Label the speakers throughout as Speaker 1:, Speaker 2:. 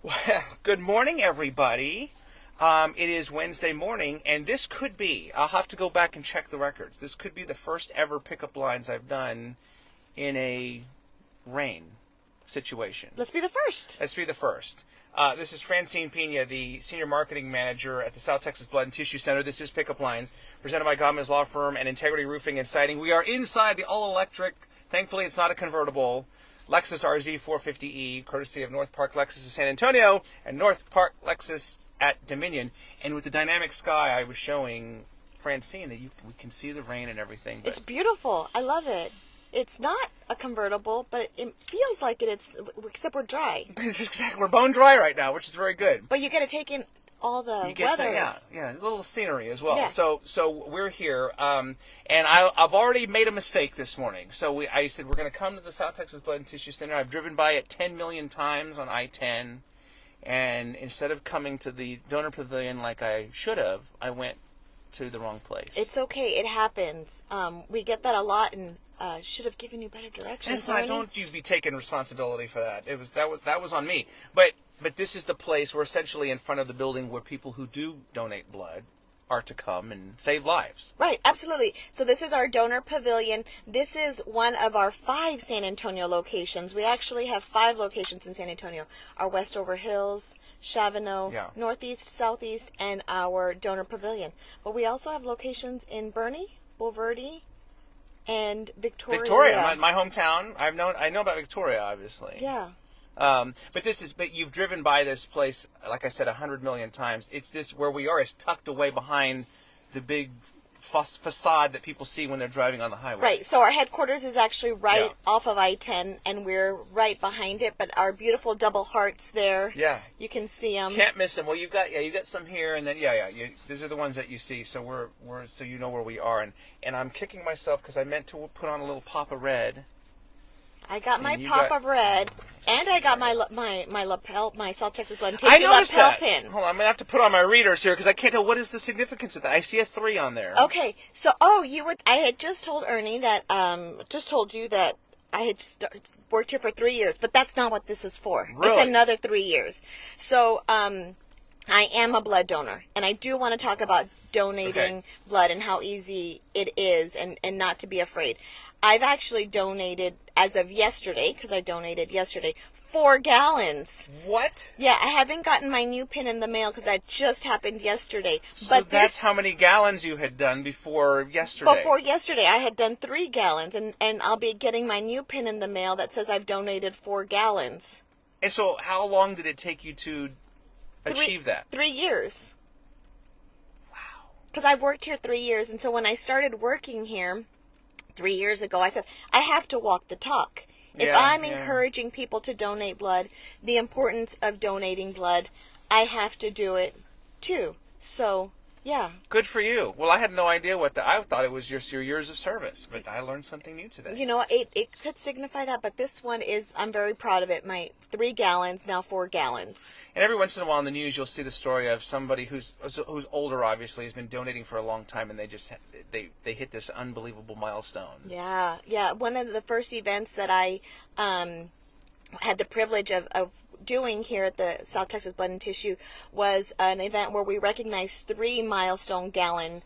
Speaker 1: Well, good morning, everybody. It is Wednesday morning, and this could be, I'll have to go back and check the records. This could be the first ever pickup lines I've done in a rain situation.
Speaker 2: Let's be the first.
Speaker 1: Let's be the first. This is Francine Pina, the Senior Marketing Manager at the South Texas Blood and Tissue Center. This is Pickup Lines, presented by Gamez Law Firm and Integrity Roofing and Siding. We are inside the all-electric, thankfully it's not a convertible, Lexus RZ 450E, courtesy of North Park Lexus of San Antonio and North Park Lexus at Dominion. And with the dynamic sky, I was showing Francine that we can see the rain and everything.
Speaker 2: It's beautiful. I love it. It's not a convertible, but it feels like it. It's except we're dry.
Speaker 1: We're bone dry right now, which is very good.
Speaker 2: But you get to take in all the weather.
Speaker 1: Yeah, a little scenery as well.
Speaker 2: Yeah.
Speaker 1: So we're here, and I've already made a mistake this morning. So I said we're going to come to the South Texas Blood and Tissue Center. I've driven by it 10 million times on I-10, and instead of coming to the donor pavilion like I should have, I went to the wrong place.
Speaker 2: It's okay. It happens. We get that a lot, and should have given you better directions.
Speaker 1: Don't you be taking responsibility for that. That was on me. But this is the place we're essentially in front of the building where people who do donate blood are to come and save lives.
Speaker 2: Right, absolutely. So this is our donor pavilion. This is one of our 5 San Antonio locations. We actually have 5 locations in San Antonio. Our Westover Hills, Chavano, Northeast, Southeast, and our donor pavilion. But we also have locations in Bernie, Bulverde, and Victoria.
Speaker 1: Victoria, my hometown. I know about Victoria, obviously.
Speaker 2: Yeah.
Speaker 1: But you've driven by this place, like I said, 100 million times. It's this where we are is tucked away behind the big facade that people see when they're driving on the highway.
Speaker 2: Right. So our headquarters is actually right off of I-10, and we're right behind it. But our beautiful double hearts there.
Speaker 1: Yeah.
Speaker 2: You can see them.
Speaker 1: Can't miss them. Well, you've got some here, and then these are the ones that you see. So we're so you know where we are, and I'm kicking myself because I meant to put on a little pop of red.
Speaker 2: I got my pop of red, and I got my lapel, my South Texas Blood and Tissue lapel pin.
Speaker 1: Hold on, I'm gonna have to put on my readers here because I can't tell what is the significance of that. I see a 3 on there.
Speaker 2: Okay, so I had just told Ernie that told you that I had worked here for 3 years, but that's not what this is for.
Speaker 1: Really?
Speaker 2: It's another 3 years. So I am a blood donor, and I do want to talk about donating blood and how easy it is, and not to be afraid. I've actually donated, as of yesterday, because I donated yesterday, 4 gallons.
Speaker 1: What?
Speaker 2: Yeah, I haven't gotten my new pin in the mail because that just happened yesterday.
Speaker 1: So that's how many gallons you had done before yesterday?
Speaker 2: Before yesterday, I had done 3 gallons, and I'll be getting my new pin in the mail that says I've donated 4 gallons.
Speaker 1: And so how long did it take you to achieve that?
Speaker 2: 3 years.
Speaker 1: Wow.
Speaker 2: Because I've worked here 3 years, and so when I started working here 3 years ago, I said, I have to walk the talk. If I'm encouraging people to donate blood, the importance of donating blood, I have to do it too. So, yeah.
Speaker 1: Good for you. Well, I had no idea I thought it was just your years of service, but I learned something new today.
Speaker 2: You know, it could signify that, but this one is, I'm very proud of it. My 3 gallons, now 4 gallons.
Speaker 1: And every once in a while in the news, you'll see the story of somebody who's older, obviously, has been donating for a long time, and they hit this unbelievable milestone.
Speaker 2: Yeah. One of the first events that I had the privilege of doing here at the South Texas Blood and Tissue was an event where we recognized 3 milestone gallon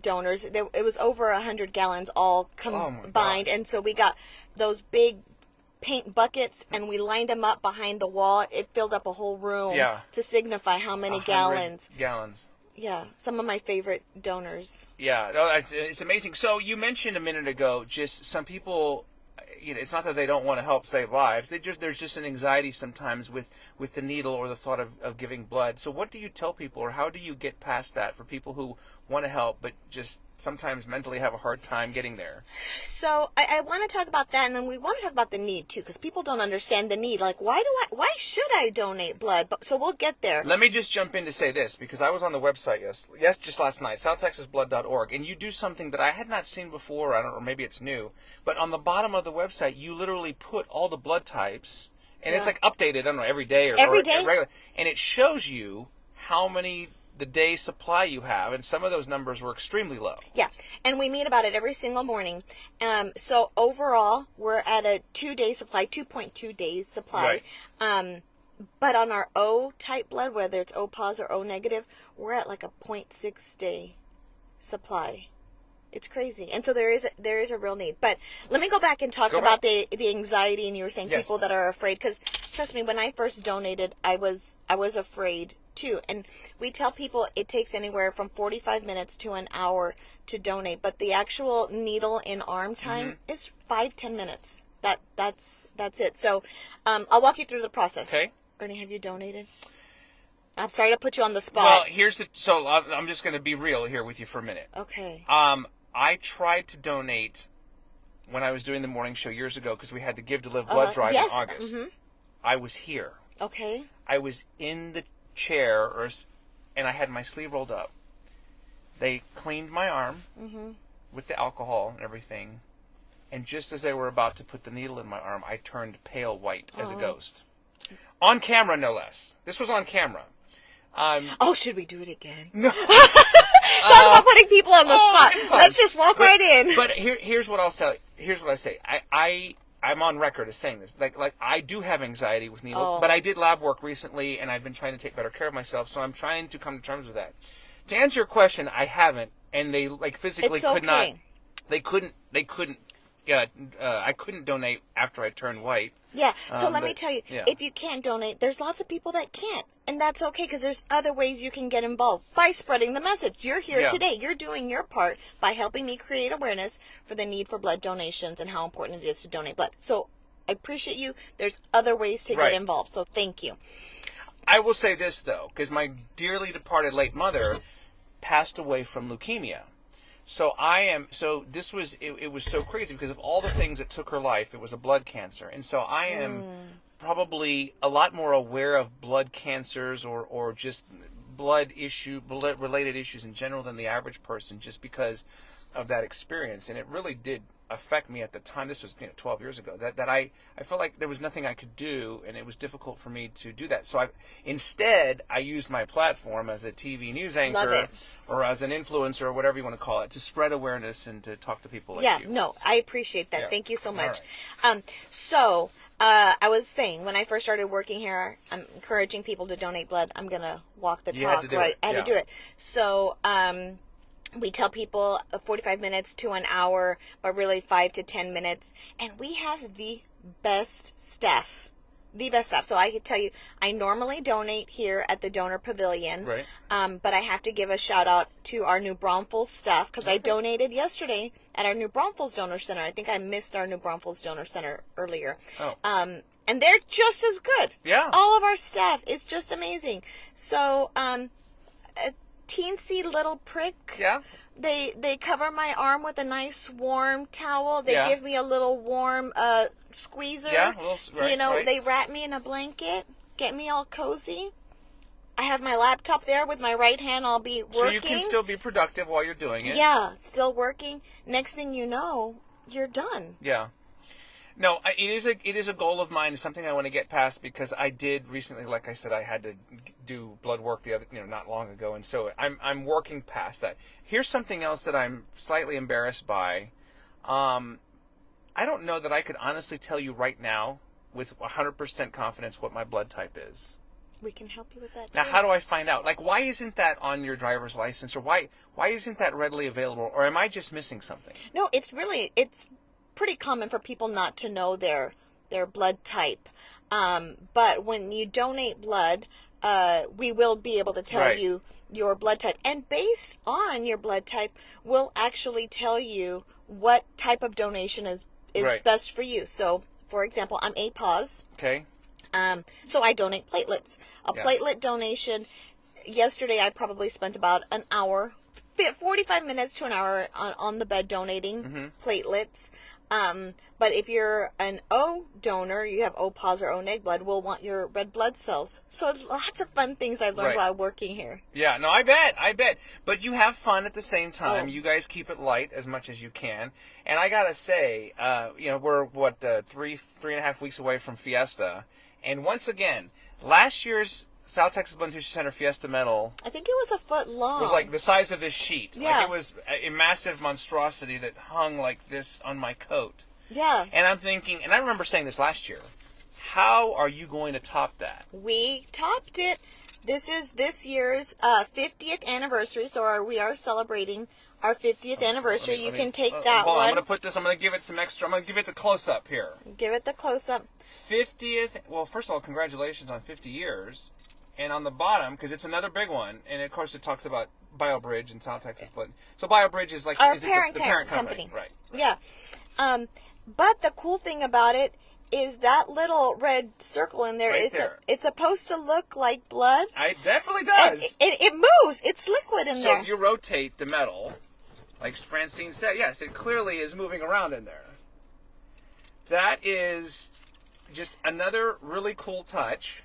Speaker 2: donors. It was over 100 gallons all combined, and so we got those big paint buckets and we lined them up behind the wall. It filled up a whole room to signify how many gallons. Yeah, some of my favorite donors.
Speaker 1: Yeah, no, it's amazing. So you mentioned a minute ago, just some people, it's not that they don't want to help save lives. There's just an anxiety sometimes with the needle or the thought of giving blood. So what do you tell people, or how do you get past that for people who want to help but just sometimes mentally have a hard time getting there?
Speaker 2: So I want to talk about that, and then we want to talk about the need too, because people don't understand the need. Like, why should I donate blood? So we'll get there.
Speaker 1: Let me just jump in to say this, because I was on the website just last night, southtexasblood.org, and you do something that I had not seen before. I don't know, or maybe it's new, but on the bottom of the website, you literally put all the blood types, and it's like updated, I don't know, every day or regular, and it shows you how many the day supply you have, and some of those numbers were extremely low.
Speaker 2: Yeah, and we meet about it every single morning. So overall, we're at a 2-day supply, 2.2 days supply.
Speaker 1: Right.
Speaker 2: But on our O type blood, whether it's O positive or O negative, we're at like a 0.6 day supply. It's crazy. And so there is a real need. But let me go back and talk about the anxiety, and you were saying people that are afraid, because trust me, when I first donated, I was afraid too. And we tell people it takes anywhere from 45 minutes to an hour to donate, but the actual needle in arm time is 5-10 minutes. That's it. So I'll walk you through the process.
Speaker 1: Okay.
Speaker 2: Ernie, have you donated? I'm sorry to put you on the spot.
Speaker 1: Well, so I'm just going to be real here with you for a minute.
Speaker 2: Okay.
Speaker 1: I tried to donate when I was doing the morning show years ago, because we had the Give to Live blood drive in August. I was here.
Speaker 2: Okay.
Speaker 1: I was in the chair, and I had my sleeve rolled up. They cleaned my arm with the alcohol and everything, and just as they were about to put the needle in my arm, I turned pale white as a ghost. On camera, no less. This was on camera.
Speaker 2: Should we do it again?
Speaker 1: No.
Speaker 2: Talk about putting people on the spot. Let's just walk right in.
Speaker 1: But here's what I'll say. Here's what I say. I'm on record as saying this. Like I do have anxiety with needles, but I did lab work recently, and I've been trying to take better care of myself. So I'm trying to come to terms with that. To answer your question, I haven't, and they physically could not. They couldn't. I couldn't donate after I turned white.
Speaker 2: Yeah, so let me tell you, if you can't donate, there's lots of people that can't. And that's okay, because there's other ways you can get involved by spreading the message. You're here today. You're doing your part by helping me create awareness for the need for blood donations and how important it is to donate blood. So I appreciate you. There's other ways to get involved, so thank you.
Speaker 1: I will say this, though, because my dearly departed late mother passed away from leukemia. So this was, it was so crazy because of all the things that took her life. It was a blood cancer. And so I am probably a lot more aware of blood cancers or just blood related issues in general than the average person, just because of that experience. And it really did affect me at the time. This was 12 years ago, that I felt like there was nothing I could do, and it was difficult for me to do that. So instead I used my platform as a TV news anchor or as an influencer or whatever you want to call it, to spread awareness and to talk to people like you.
Speaker 2: No, I appreciate that. Yeah. Thank you so much.
Speaker 1: Right.
Speaker 2: I was saying, when I first started working here, I'm encouraging people to donate blood. I'm going to walk the talk, right? I had to do it. So, we tell people 45 minutes to an hour, but really 5 to 10 minutes. And we have the best staff. The best staff. So I can tell you, I normally donate here at the Donor Pavilion.
Speaker 1: Right.
Speaker 2: But I have to give a shout out to our New Braunfels staff, because I donated yesterday at our New Braunfels Donor Center. I think I missed our New Braunfels Donor Center earlier. Oh. And they're just as good.
Speaker 1: Yeah.
Speaker 2: All of our staff is just amazing. So, teensy little prick.
Speaker 1: Yeah.
Speaker 2: They cover my arm with a nice warm towel. They give me a little warm squeezer.
Speaker 1: Yeah,
Speaker 2: They wrap me in a blanket, get me all cozy. I have my laptop there with my right hand. I'll be working.
Speaker 1: So you can still be productive while you're doing it.
Speaker 2: Yeah, still working. Next thing you know, you're done.
Speaker 1: Yeah. No, it is a goal of mine. It's something I want to get past, because I did recently, like I said, I had to do blood work not long ago, and so I'm working past that. Here's something else that I'm slightly embarrassed by. I don't know that I could honestly tell you right now with 100% confidence what my blood type is.
Speaker 2: We can help you with that too.
Speaker 1: Now, how do I find out? Like, why isn't that on your driver's license, or why isn't that readily available, or am I just missing something?
Speaker 2: No, it's pretty common for people not to know their blood type. But when you donate blood, we will be able to tell you your blood type. And based on your blood type, we'll actually tell you what type of donation is best for you. So, for example, I'm A pos.
Speaker 1: Okay.
Speaker 2: So I donate platelets. Platelet donation, yesterday I probably spent about an hour, 45 minutes to an hour on the bed donating platelets. But if you're an O donor, you have O pos or O neg blood, we'll want your red blood cells. So lots of fun things I've learned while working here.
Speaker 1: Yeah, no, I bet. But you have fun at the same time. You guys keep it light as much as you can. And I gotta say, we're 3.5 weeks away from Fiesta. And once again, last year's South Texas Blood and Tissue Center Fiesta medal,
Speaker 2: I think it was a foot long.
Speaker 1: Was like the size of this sheet.
Speaker 2: Yeah.
Speaker 1: Like, it was a massive monstrosity that hung like this on my coat.
Speaker 2: Yeah.
Speaker 1: And I'm thinking, and I remember saying this last year, How are you going to top that?
Speaker 2: We topped it. This is this year's 50th anniversary, so we are celebrating our 50th anniversary. You can take that one.
Speaker 1: I'm going to put this, I'm going to give it some extra, I'm going to give it the close-up here.
Speaker 2: Give it the close-up.
Speaker 1: 50th, well, first of all, congratulations on 50 years. And on the bottom, because it's another big one, and of course it talks about BioBridge in South Texas. So BioBridge is like
Speaker 2: our
Speaker 1: is
Speaker 2: parent,
Speaker 1: the parent company. Right.
Speaker 2: Yeah. But the cool thing about it is that little red circle in there. It's supposed to look like blood.
Speaker 1: It definitely does.
Speaker 2: It moves. It's liquid in there.
Speaker 1: So you rotate the metal, like Francine said. Yes, it clearly is moving around in there. That is just another really cool touch.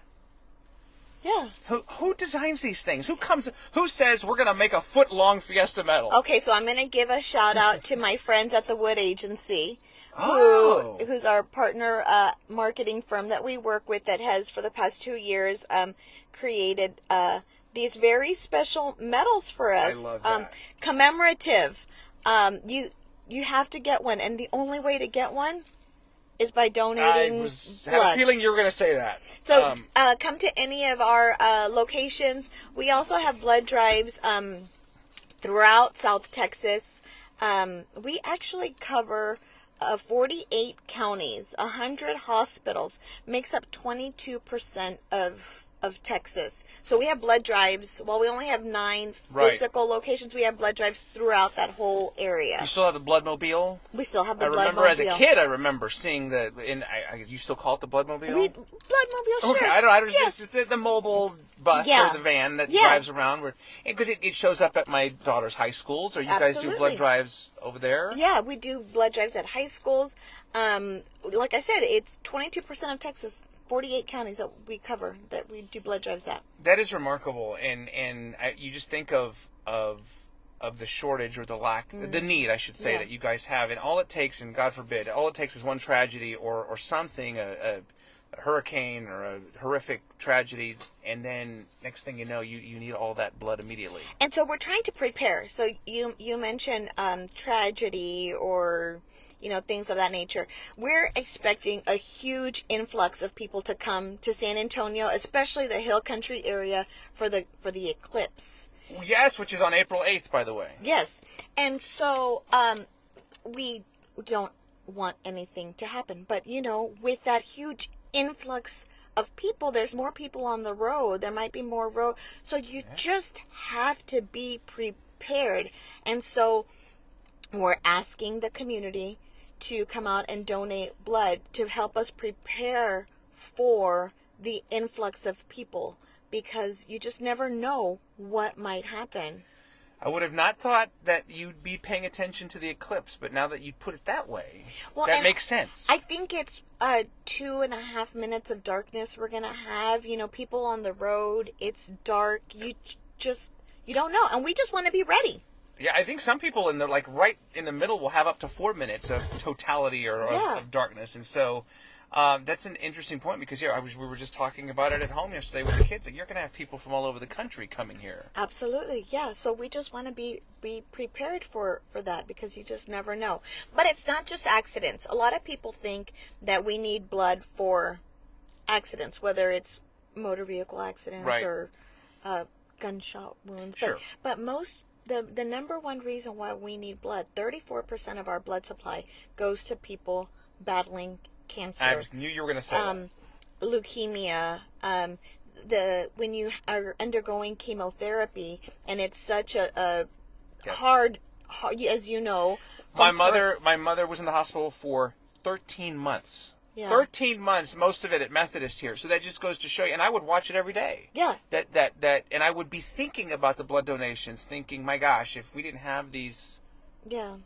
Speaker 2: Yeah.
Speaker 1: Who designs these things? Who says we're going to make a foot-long Fiesta medal?
Speaker 2: Okay, so I'm going to give a shout-out to my friends at the Wood Agency, who's our partner marketing firm that we work with that has, for the past 2 years, created these very special medals for us.
Speaker 1: I love that.
Speaker 2: Commemorative. You have to get one, and the only way to get one is by donating blood.
Speaker 1: I had a feeling you were going to say that.
Speaker 2: So come to any of our locations. We also have blood drives throughout South Texas. We actually cover 48 counties, 100 hospitals, makes up 22% of Texas. So we have blood drives. While we only have 9 physical locations, we have blood drives throughout that whole area.
Speaker 1: You still have the Bloodmobile?
Speaker 2: We still have the Bloodmobile.
Speaker 1: I remember as a kid, I remember seeing you still call it the Bloodmobile?
Speaker 2: Bloodmobile, sure.
Speaker 1: Okay, I don't. It's just the mobile bus or the van that drives around. Because it shows up at my daughter's high schools. Or you guys do blood drives over there?
Speaker 2: Yeah, we do blood drives at high schools. Like I said, it's 22% of Texas. 48 counties that we cover that we do blood drives at.
Speaker 1: That is remarkable, and you just think of the shortage or the lack, the need, I should say, that you guys have, and all it takes, and God forbid, all it takes is one tragedy or something, a hurricane or a horrific tragedy, and then next thing you know, you need all that blood immediately.
Speaker 2: And so we're trying to prepare. So you mentioned tragedy or things of that nature. We're expecting a huge influx of people to come to San Antonio, especially the Hill Country area for the eclipse.
Speaker 1: Yes, which is on April 8th, by the way.
Speaker 2: Yes. And so we don't want anything to happen. But, with that huge influx of people, there's more people on the road. There might be more road. So you just have to be prepared. And so we're asking the community to come out and donate blood to help us prepare for the influx of people, because you just never know what might happen.
Speaker 1: I would have not thought that you'd be paying attention to the eclipse, but now that you put it that way, that makes sense.
Speaker 2: I think it's 2.5 minutes of darkness we're going to have. People on the road, it's dark. You don't know. And we just want to be ready.
Speaker 1: Yeah, I think some people right in the middle will have up to 4 minutes of totality or of darkness, and so that's an interesting point because we were just talking about it at home yesterday with the kids. You're going to have people from all over the country coming here.
Speaker 2: Absolutely, yeah. So we just want to be prepared for that because you just never know. But it's not just accidents. A lot of people think that we need blood for accidents, whether it's motor vehicle accidents or gunshot wounds.
Speaker 1: Sure.
Speaker 2: But the number one reason why we need blood, 34% of our blood supply goes to people battling cancer.
Speaker 1: I knew you were going to say that.
Speaker 2: Leukemia, when you are undergoing chemotherapy, and it's such a hard, as you know.
Speaker 1: My mother was in the hospital for 13 months. Yeah. 13 months, most of it at Methodist here. So that just goes to show you, and I would watch it every day.
Speaker 2: Yeah.
Speaker 1: And I would be thinking about the blood donations, thinking, my gosh, if we didn't have these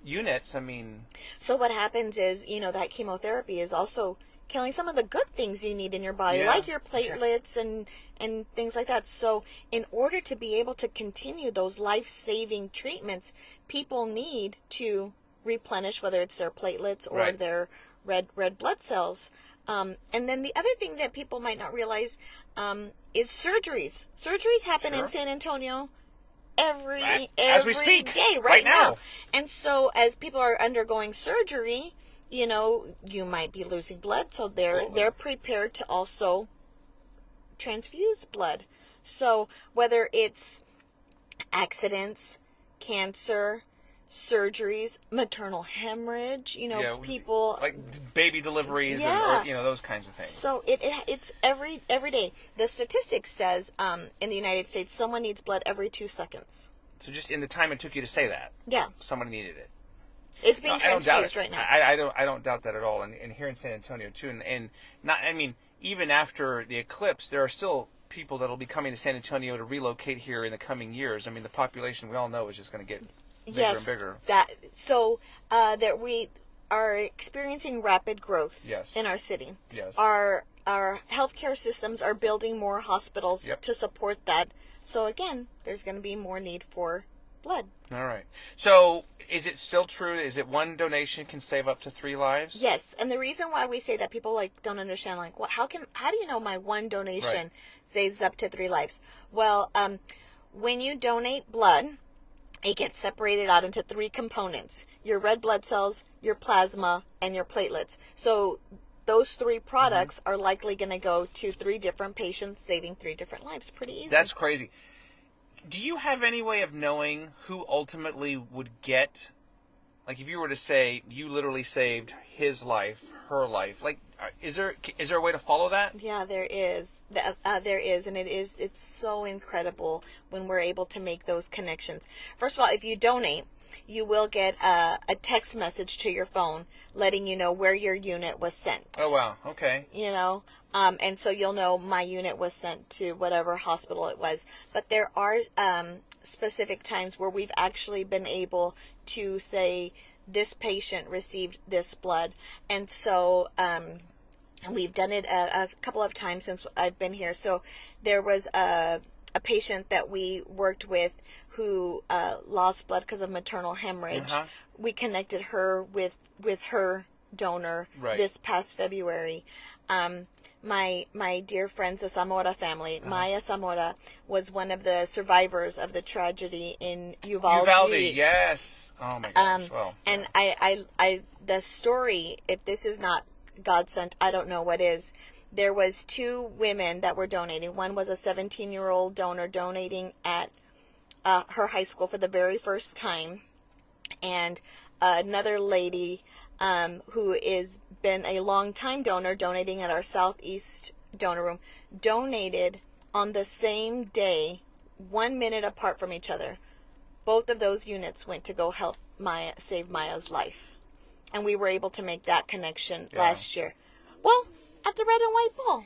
Speaker 1: units, I mean.
Speaker 2: So what happens is, that chemotherapy is also killing some of the good things you need in your body, like your platelets and things like that. So in order to be able to continue those life-saving treatments, people need to replenish, whether it's their platelets or their red blood cells. And then the other thing that people might not realize is surgeries. Surgeries happen in San Antonio every
Speaker 1: as we speak,
Speaker 2: day, right now. And so as people are undergoing surgery, you know, you might be losing blood, so they're prepared to also transfuse blood. So whether it's accidents, cancer, surgeries, maternal hemorrhage, you know, people
Speaker 1: like baby deliveries, or you know, those kinds of things.
Speaker 2: So it's every day. The statistics says in the United States, someone needs blood every 2 seconds.
Speaker 1: So just in the time it took you to say that, somebody needed it.
Speaker 2: It's being transfused right now.
Speaker 1: I don't doubt that at all. And here in San Antonio too, and not, I mean, even after the eclipse, there are still people that will be coming to San Antonio to relocate here in the coming years. I mean, the population, we all know, is just going to get bigger and bigger.
Speaker 2: That we are experiencing rapid growth in our city.
Speaker 1: Yes.
Speaker 2: Our healthcare systems are building more hospitals to support that. So again, there's going to be more need for blood.
Speaker 1: All right. So is it still true? Is it one donation can save up to 3 lives?
Speaker 2: Yes. And the reason why we say that, people like don't understand, like, what, how do you know my one donation saves up to 3 lives? Well, when you donate blood, it gets separated out into 3 components: your red blood cells, your plasma, and your platelets. So those 3 products are likely going to go to 3 different patients, saving 3 different lives. Pretty easy.
Speaker 1: That's crazy. Do you have any way of knowing who ultimately would get, like, if you were to say you literally saved his life, her life, like, is there a way to follow that?
Speaker 2: Yeah, there is. There is, and it's so incredible when we're able to make those connections. First of all, if you donate, you will get a text message to your phone letting you know where your unit was sent.
Speaker 1: Oh, wow. Okay.
Speaker 2: You know, and so you'll know my unit was sent to whatever hospital it was. But there are specific times where we've actually been able to say this patient received this blood. And so we've done it a couple of times since I've been here. So there was a patient that we worked with who lost blood because of maternal hemorrhage. We connected her with her donor this past February. My dear friends, the Zamora family, Maya Zamora was one of the survivors of the tragedy in Uvalde.
Speaker 1: Uvalde, yes. Oh my gosh. Well,
Speaker 2: and I the story, if this is not God sent, I don't know what is. There was 2 women that were donating. One was a 17-year-old donor donating at her high school for the very first time, and another lady who is been a long-time donor donating at our Southeast donor room, donated on the same day, 1 minute apart from each other. Both of those units went to go help Maya, save Maya's life. And we were able to make that connection last year. Well, at the Red and White Ball.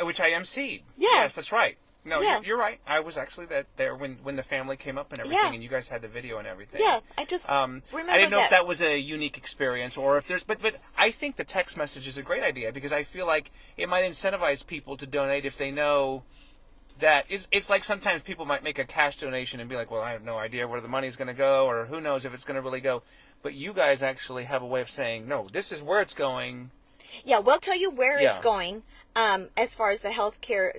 Speaker 1: Which I emceed.
Speaker 2: Yeah.
Speaker 1: Yes, that's right. No, you're right. I was actually there when the family came up and everything, and you guys had the video and everything.
Speaker 2: Yeah, I just remember
Speaker 1: I didn't know if that was a unique experience or if there's, but I think the text message is a great idea because I feel like it might incentivize people to donate if they know that it's like sometimes people might make a cash donation and be like, well, I have no idea where the money's going to go or who knows if it's going to really go. But you guys actually have a way of saying, no, this is where it's going.
Speaker 2: Yeah, we'll tell you where it's going as far as the healthcare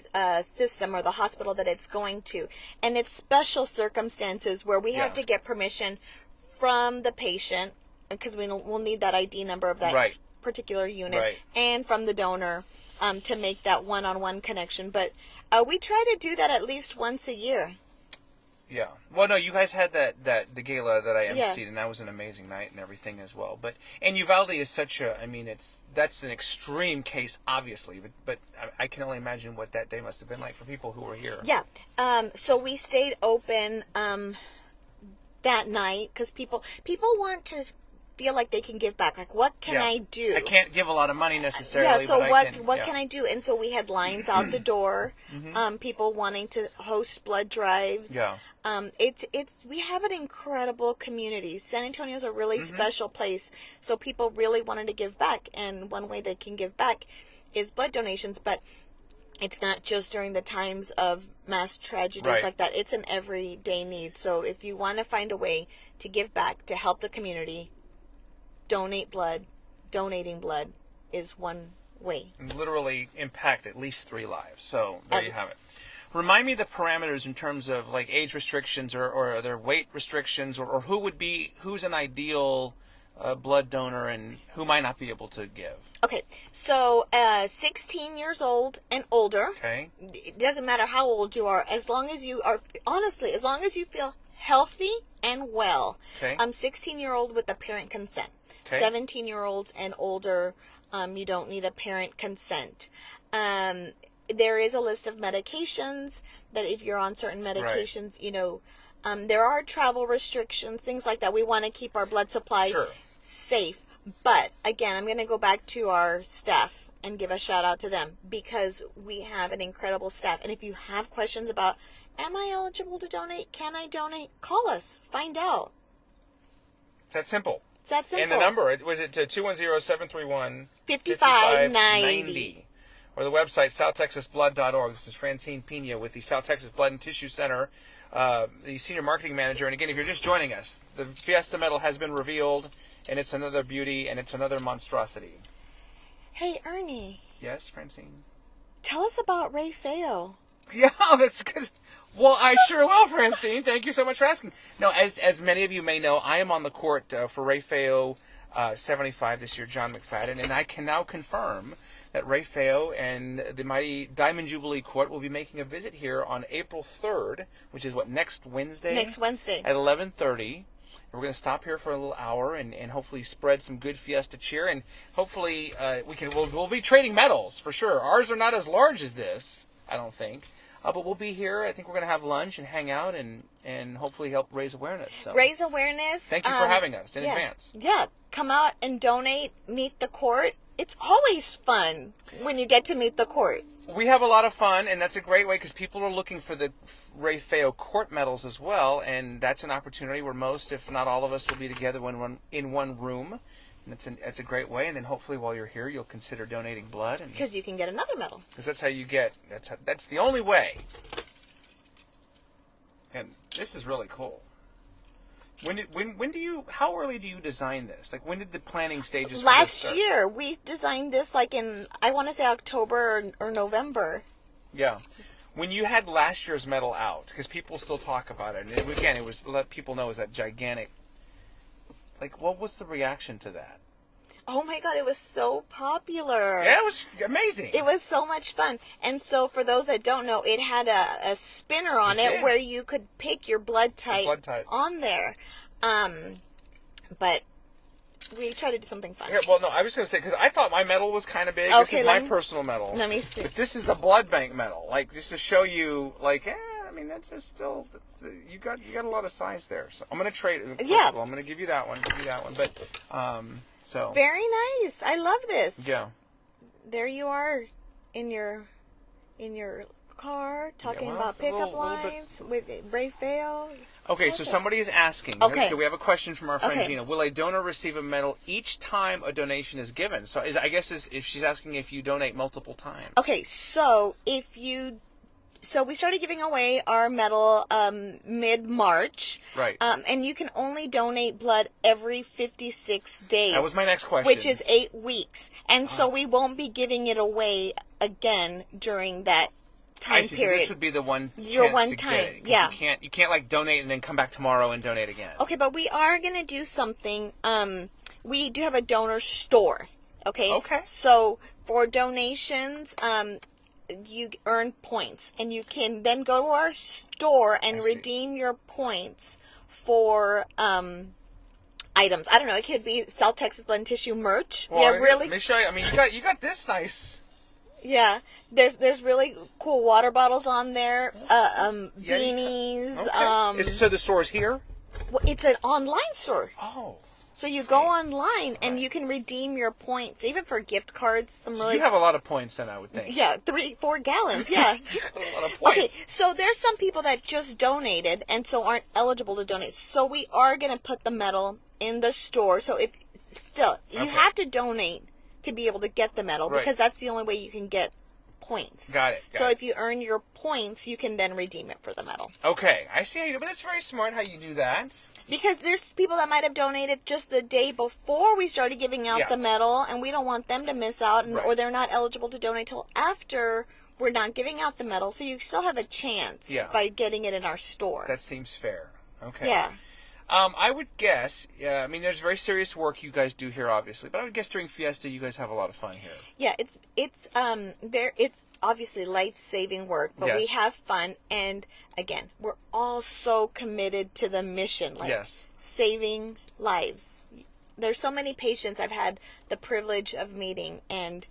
Speaker 2: system or the hospital that it's going to. And it's special circumstances where we have to get permission from the patient because we'll need that ID number of that particular unit and from the donor to make that one-on-one connection. But we try to do that at least once a year.
Speaker 1: Yeah. Well, no, you guys had the gala that I emceed, and that was an amazing night and everything as well. And Uvalde is such a, I mean, that's an extreme case, obviously, but I can only imagine what that day must have been like for people who were here.
Speaker 2: Yeah. So we stayed open that night because people want to feel like they can give back. Like, what can I do?
Speaker 1: I can't give a lot of money necessarily.
Speaker 2: Yeah, so
Speaker 1: but
Speaker 2: what can I do? And so we had lines out the door, people wanting to host blood drives.
Speaker 1: Yeah.
Speaker 2: We have an incredible community. San Antonio is a really special place. So people really wanted to give back, and one way they can give back is blood donations, but it's not just during the times of mass tragedies like that. It's an everyday need. So if you want to find a way to give back, to help the community, donate blood. Donating blood is one way.
Speaker 1: And literally impact at least 3 lives. So there you have it. Remind me the parameters in terms of like age restrictions or are there weight restrictions or who's an ideal blood donor and who might not be able to give?
Speaker 2: Okay, so 16 years old and older.
Speaker 1: Okay.
Speaker 2: It doesn't matter how old you are, as long as you are, honestly, as long as you feel healthy and well.
Speaker 1: Okay.
Speaker 2: 16-year-old with a parent consent.
Speaker 1: Okay.
Speaker 2: 17-year-olds and older, you don't need a parent consent. There is a list of medications that if you're on certain medications,
Speaker 1: Right.
Speaker 2: you know, there are travel restrictions, things like that. We want to keep our blood supply
Speaker 1: Sure.
Speaker 2: safe. But again, I'm going to go back to our staff and give a shout out to them because we have an incredible staff. And if you have questions about, am I eligible to donate? Can I donate? Call us. Find out.
Speaker 1: It's that simple.
Speaker 2: It's that simple.
Speaker 1: And the number, was it 210-731-5590?
Speaker 2: 5590.
Speaker 1: Or the website, southtexasblood.org. This is Francine Pina with the South Texas Blood and Tissue Center, the Senior Marketing Manager. And again, if you're just joining us, the Fiesta medal has been revealed, and it's another beauty, and it's another monstrosity.
Speaker 2: Hey, Ernie.
Speaker 1: Yes, Francine?
Speaker 2: Tell us about Ray Feo.
Speaker 1: Yeah, that's good. Well, I sure will, Francine. Thank you so much for asking. No, as many of you may know, I am on the court for Ray Feo 75 this year, John McFadden, and I can now confirm that Ray Feo and the mighty Diamond Jubilee Court will be making a visit here on April 3rd, which is next Wednesday?
Speaker 2: Next Wednesday.
Speaker 1: At 11:30. We're going to stop here for a little hour and hopefully spread some good Fiesta cheer, and hopefully we'll be trading medals for sure. Ours are not as large as this, I don't think. But we'll be here. I think we're going to have lunch and hang out and hopefully help raise awareness. So.
Speaker 2: Raise awareness.
Speaker 1: Thank you for having us in
Speaker 2: yeah.
Speaker 1: advance.
Speaker 2: Yeah. Come out and donate. Meet the court. It's always fun when you get to meet the court.
Speaker 1: We have a lot of fun, and that's a great way because people are looking for the Ray Feo court medals as well, and that's an opportunity where most, if not all of us, will be together in one room. And that's a great way, and then hopefully while you're here, you'll consider donating blood.
Speaker 2: Because you can get another medal.
Speaker 1: Because that's how you get, that's the only way. And this is really cool. How early do you design this? Like, when did the planning stages for this
Speaker 2: Last
Speaker 1: start?
Speaker 2: year. We designed this like in, I want to say October or November.
Speaker 1: Yeah. When you had last year's medal out, because people still talk about it, and again, it was to let people know it was that gigantic, like, what was the reaction to that?
Speaker 2: Oh my God, it was so popular.
Speaker 1: Yeah, it was amazing.
Speaker 2: It was so much fun. And so for those that don't know, it had a spinner on it where you could pick your blood type on there. But we tried to do something fun.
Speaker 1: Here, well, no, I was going to say, because I thought my medal was kind of big.
Speaker 2: Okay,
Speaker 1: this is my personal medal.
Speaker 2: Let me see.
Speaker 1: But this is the blood bank medal. Like, just to show you, like, I mean, that's just still, you got a lot of size there. So I'm going to trade it.
Speaker 2: Yeah.
Speaker 1: I'm going to give you that one. But, so.
Speaker 2: Very nice. I love this.
Speaker 1: Yeah.
Speaker 2: There you are in your car talking about pickup lines with Ray Feo.
Speaker 1: Okay, so somebody is asking.
Speaker 2: Okay.
Speaker 1: We have a question from our friend
Speaker 2: Okay.
Speaker 1: Gina. Will a donor receive a medal each time a donation is given? So if she's asking if you donate multiple times.
Speaker 2: Okay, so we started giving away our medal mid-March.
Speaker 1: Right.
Speaker 2: And you can only donate blood every 56 days.
Speaker 1: That was my next question.
Speaker 2: Which is 8 weeks. And so we won't be giving it away again during that time period.
Speaker 1: So this would be the one
Speaker 2: Your one
Speaker 1: to
Speaker 2: time,
Speaker 1: get it.
Speaker 2: yeah.
Speaker 1: You can't like donate and then come back tomorrow and donate again.
Speaker 2: Okay, but we are going to do something. We do have a donor store. Okay?
Speaker 1: Okay.
Speaker 2: So for donations, you earn points, and you can then go to our store and redeem your points for items. I don't know. It could be South Texas Blood and Tissue merch.
Speaker 1: Well,
Speaker 2: Yeah, really.
Speaker 1: Let me show you. I mean, you got this nice.
Speaker 2: Yeah, there's really cool water bottles on there. Beanies.
Speaker 1: Okay. So the store is here.
Speaker 2: Well, it's an online store.
Speaker 1: Oh.
Speaker 2: So you go online and you can redeem your points, even for gift cards.
Speaker 1: So you have a lot of points then, I would think.
Speaker 2: Yeah, 3-4 gallons. Yeah.
Speaker 1: You got a lot of points.
Speaker 2: Okay, so there's some people that just donated and so aren't eligible to donate. So we are going to put the medal in the store. So you have to donate to be able to get the medal because that's the only way you can get points.
Speaker 1: Got it.
Speaker 2: So if you earn your points, you can then redeem it for the medal.
Speaker 1: Okay, I see how you do, but it's very smart how you do that.
Speaker 2: Because there's people that might have donated just the day before we started giving out the medal, and we don't want them to miss out, or they're not eligible to donate till after we're not giving out the medal. So you still have a chance by getting it in our store.
Speaker 1: That seems fair. Okay.
Speaker 2: Yeah.
Speaker 1: I would guess, I mean, there's very serious work you guys do here, obviously, but I would guess during Fiesta you guys have a lot of fun here.
Speaker 2: Yeah, it's obviously life-saving work, but we
Speaker 1: Yes.
Speaker 2: have fun, and again, we're all so committed to the mission, like
Speaker 1: Yes.
Speaker 2: saving lives. There's so many patients I've had the privilege of meeting, and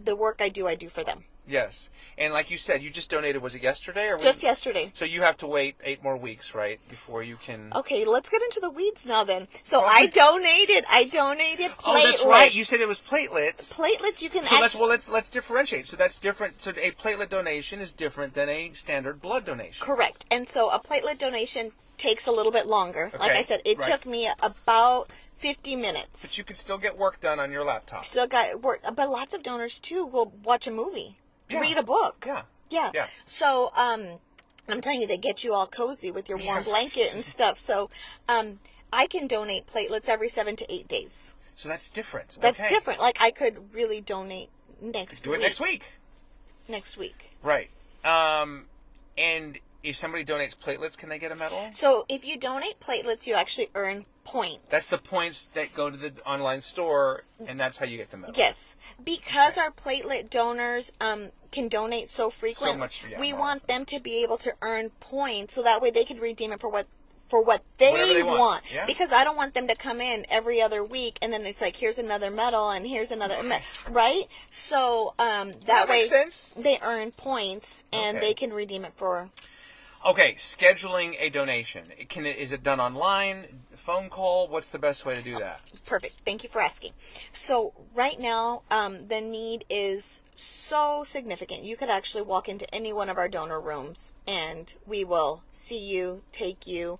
Speaker 2: the work I do for them.
Speaker 1: Yes. And like you said, you just donated, was it yesterday? Or
Speaker 2: Just yesterday.
Speaker 1: So you have to wait 8 more weeks, right, before you can...
Speaker 2: Okay, let's get into the weeds now then. So I donated platelets.
Speaker 1: Oh, that's right. You said it was platelets.
Speaker 2: Platelets you can
Speaker 1: So let's differentiate. So that's different. So a platelet donation is different than a standard blood donation.
Speaker 2: Correct. And so a platelet donation takes a little bit longer. Like
Speaker 1: Okay,
Speaker 2: I said, it
Speaker 1: right.
Speaker 2: took me about 50 minutes.
Speaker 1: But you can still get work done on your laptop.
Speaker 2: Still got work, but lots of donors too will watch a movie,
Speaker 1: Yeah.
Speaker 2: read a book.
Speaker 1: Yeah.
Speaker 2: Yeah.
Speaker 1: Yeah.
Speaker 2: So, I'm telling you, they get you all cozy with your warm blanket and stuff. So, I can donate platelets every 7 to 8 days.
Speaker 1: So that's different.
Speaker 2: That's
Speaker 1: Okay.
Speaker 2: different. Like I could really donate next
Speaker 1: Do
Speaker 2: week.
Speaker 1: it next week.
Speaker 2: Next week.
Speaker 1: Right. And if somebody donates platelets, can they get a medal?
Speaker 2: So if you donate platelets, you actually earn points.
Speaker 1: That's the points that go to the online store, and that's how you get the medal.
Speaker 2: Yes, because our platelet donors can donate so frequently.
Speaker 1: So much, yeah,
Speaker 2: we
Speaker 1: more
Speaker 2: want them to be able to earn points, so that way they can redeem it for what
Speaker 1: Whatever
Speaker 2: they
Speaker 1: they want. Yeah.
Speaker 2: Because I don't want them to come in every other week and then it's like, here's another medal and here's another right. So that way
Speaker 1: makes sense.
Speaker 2: they earn points and
Speaker 1: Okay.
Speaker 2: they can redeem it for.
Speaker 1: Okay, scheduling a donation. Is it done online, phone call? What's the best way to do that?
Speaker 2: Perfect. Thank you for asking. So right now, the need is so significant. You could actually walk into any one of our donor rooms and we will see you, take you.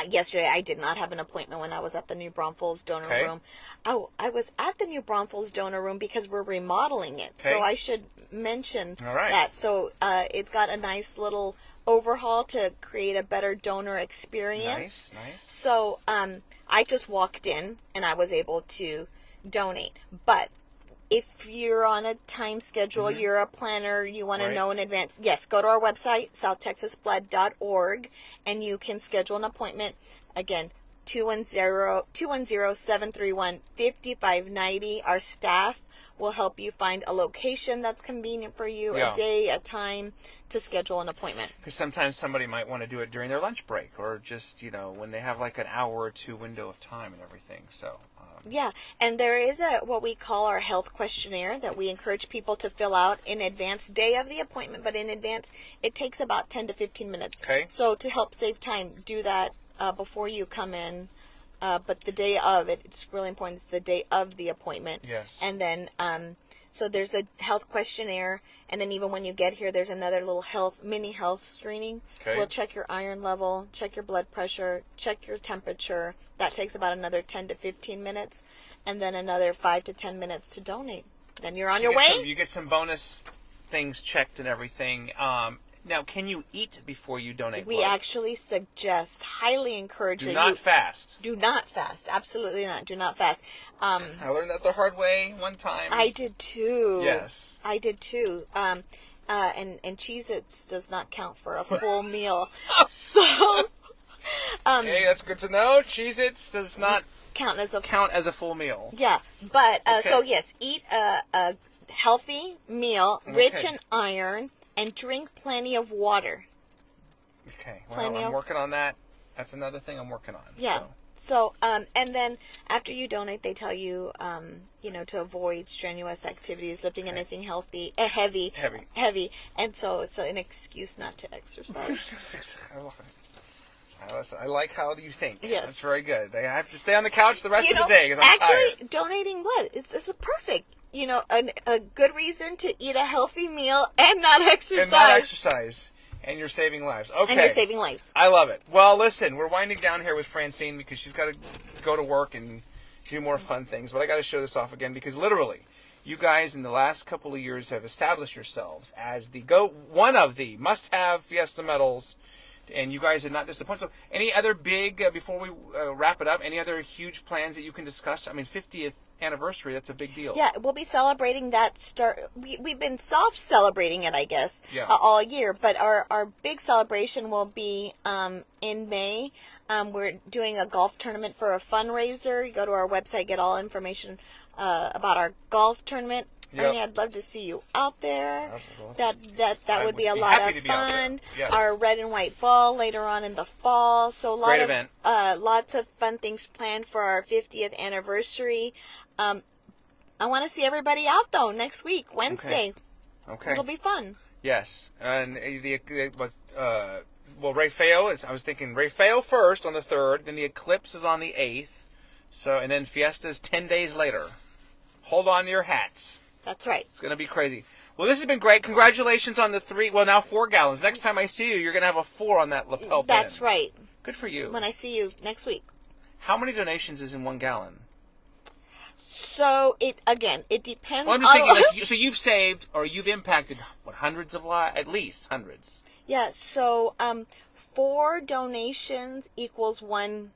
Speaker 2: Yesterday I did not have an appointment when I was at the New Braunfels donor
Speaker 1: Okay.
Speaker 2: room. I was at the New Braunfels donor room because we're remodeling it.
Speaker 1: Okay.
Speaker 2: So I should mention
Speaker 1: All right.
Speaker 2: that. So it's got a nice little overhaul to create a better donor experience.
Speaker 1: Nice.
Speaker 2: So I just walked in and I was able to donate. But if you're on a time schedule, you're a planner, you want to
Speaker 1: Right.
Speaker 2: know in advance, yes, go to our website, southtexasblood.org, and you can schedule an appointment. Again, 210-731-5590. Our staff will help you find a location that's convenient for you,
Speaker 1: Yeah.
Speaker 2: a day, a time to schedule an appointment.
Speaker 1: Because sometimes somebody might want to do it during their lunch break or just, when they have like an hour or two window of time and everything. So,
Speaker 2: Yeah, and there is what we call our health questionnaire that we encourage people to fill out in advance, day of the appointment, but in advance, it takes about 10 to 15 minutes.
Speaker 1: Okay.
Speaker 2: So to help save time, do that before you come in, but the day of it, it's really important, it's the day of the appointment.
Speaker 1: Yes.
Speaker 2: And then, so there's the health questionnaire, and then even when you get here, there's another little mini health screening.
Speaker 1: Okay.
Speaker 2: We'll check your iron level, check your blood pressure, check your temperature. That takes about another 10 to 15 minutes, and then another 5 to 10 minutes to donate. Then you're on your way.
Speaker 1: You get some bonus things checked and everything. Now, can you eat before you donate
Speaker 2: We
Speaker 1: blood?
Speaker 2: actually suggest, highly encourage
Speaker 1: Do
Speaker 2: that
Speaker 1: not
Speaker 2: you
Speaker 1: fast.
Speaker 2: do not fast. Absolutely not. Do not fast.
Speaker 1: I learned that the hard way one time.
Speaker 2: I did too.
Speaker 1: Yes.
Speaker 2: I did too. And Cheez-Its does not count for a full meal. So,
Speaker 1: Okay, that's good to know. Cheez-Its does not
Speaker 2: count as a
Speaker 1: count as a full meal.
Speaker 2: Yeah, but
Speaker 1: Okay.
Speaker 2: so yes, eat a healthy meal, rich
Speaker 1: Okay.
Speaker 2: in iron, and drink plenty of water.
Speaker 1: Okay, well,
Speaker 2: Plenty
Speaker 1: I'm
Speaker 2: of-
Speaker 1: working on that. That's another thing I'm working on.
Speaker 2: Yeah.
Speaker 1: So.
Speaker 2: So, and then after you donate, they tell you, to avoid strenuous activities, lifting anything heavy. And so it's an excuse not to exercise.
Speaker 1: I like how you think.
Speaker 2: Yes.
Speaker 1: That's very good. I have to stay on the couch the rest
Speaker 2: You
Speaker 1: of
Speaker 2: know,
Speaker 1: the day because I'm
Speaker 2: actually,
Speaker 1: tired.
Speaker 2: donating blood, it's a perfect, a good reason to eat a healthy meal and not exercise.
Speaker 1: And not exercise. And you're saving lives. Okay.
Speaker 2: And you're saving lives.
Speaker 1: I love it. Well, listen, we're winding down here with Francine because she's got to go to work and do more fun things. But I got to show this off again because literally, you guys in the last couple of years have established yourselves as one of the must-have Fiesta medals. And you guys have not disappointed. So, any other big, before we wrap it up, any other huge plans that you can discuss? I mean, 50th anniversary. That's a big deal.
Speaker 2: Yeah, we'll be celebrating that we've been soft celebrating it, I guess,
Speaker 1: Yeah.
Speaker 2: all year. But our big celebration will be in May. We're doing a golf tournament for a fundraiser. You go to our website, get all information about our golf tournament.
Speaker 1: Yep.
Speaker 2: Ernie, I'd love to see you out there.
Speaker 1: That
Speaker 2: That would be a lot of fun.
Speaker 1: Yes.
Speaker 2: Our red and white ball later on in the fall. So
Speaker 1: Great event.
Speaker 2: Lots of fun things planned for our 50th anniversary. I want to see everybody out though next week, Wednesday.
Speaker 1: Okay.
Speaker 2: It'll be fun.
Speaker 1: Yes, and Ray Feo is. I was thinking Ray Feo first on the 3rd, then the eclipse is on the 8th. So, and then Fiesta's 10 days later. Hold on to your hats.
Speaker 2: That's right.
Speaker 1: It's going to be crazy. Well, this has been great. Congratulations on the 4 gallons. Next time I see you, you're going to have a 4 on that lapel pin.
Speaker 2: That's right.
Speaker 1: Good for you.
Speaker 2: When I see you next week.
Speaker 1: How many donations is in 1 gallon?
Speaker 2: So it depends.
Speaker 1: Well, I'm just thinking, so you've saved or you've impacted hundreds of lives, at least hundreds.
Speaker 2: Yeah. So 4 donations equals 1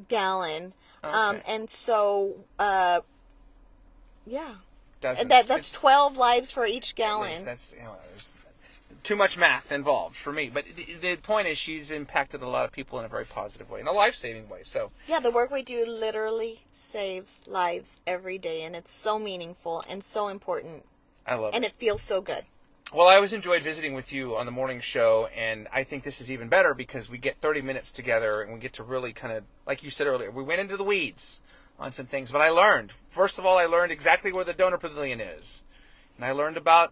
Speaker 2: gallon.
Speaker 1: Okay.
Speaker 2: And so yeah.
Speaker 1: Dozens.
Speaker 2: That's 12 lives for each gallon.
Speaker 1: That's there's too much math involved for me. But the point is, she's impacted a lot of people in a very positive way, in a life-saving way. So
Speaker 2: yeah, the work we do literally saves lives every day, and it's so meaningful and so important.
Speaker 1: I love it.
Speaker 2: And it feels so good.
Speaker 1: Well, I always enjoyed visiting with you on the morning show, and I think this is even better because we get 30 minutes together and we get to really kind of, like you said earlier, we went into the weeds on some things. But I learned, first of all, I learned exactly where the donor pavilion is. And I learned about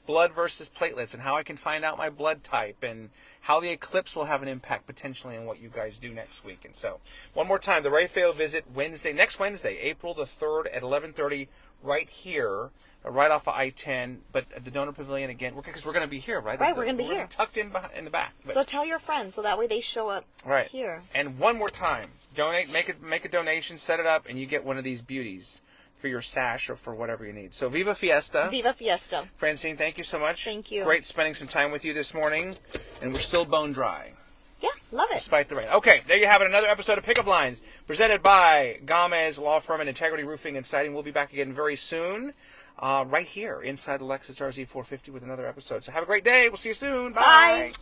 Speaker 1: blood versus platelets and how I can find out my blood type and how the eclipse will have an impact potentially on what you guys do next week. And so, one more time, the Ray Feo visit next Wednesday, April the 3rd at 11:30 right here, right off of I-10, but at the donor pavilion again, because we're going to be here, right?
Speaker 2: Right, we're going to be here.
Speaker 1: Tucked in the back. But,
Speaker 2: so tell your friends so that way they show up
Speaker 1: right
Speaker 2: here.
Speaker 1: And one more time, donate, make a donation, set it up, and you get one of these beauties for your sash or for whatever you need. So Viva Fiesta.
Speaker 2: Viva Fiesta.
Speaker 1: Francine, thank you so much.
Speaker 2: Thank you.
Speaker 1: Great spending some time with you this morning, and we're still bone dry.
Speaker 2: Yeah, love it.
Speaker 1: Despite the rain. Okay, there you have it. Another episode of Pickup Lines presented by Gamez Law Firm and Integrity Roofing and Siding. We'll be back again very soon, right here inside the Lexus RZ 450 with another episode. So have a great day. We'll see you soon. Bye.
Speaker 2: Bye.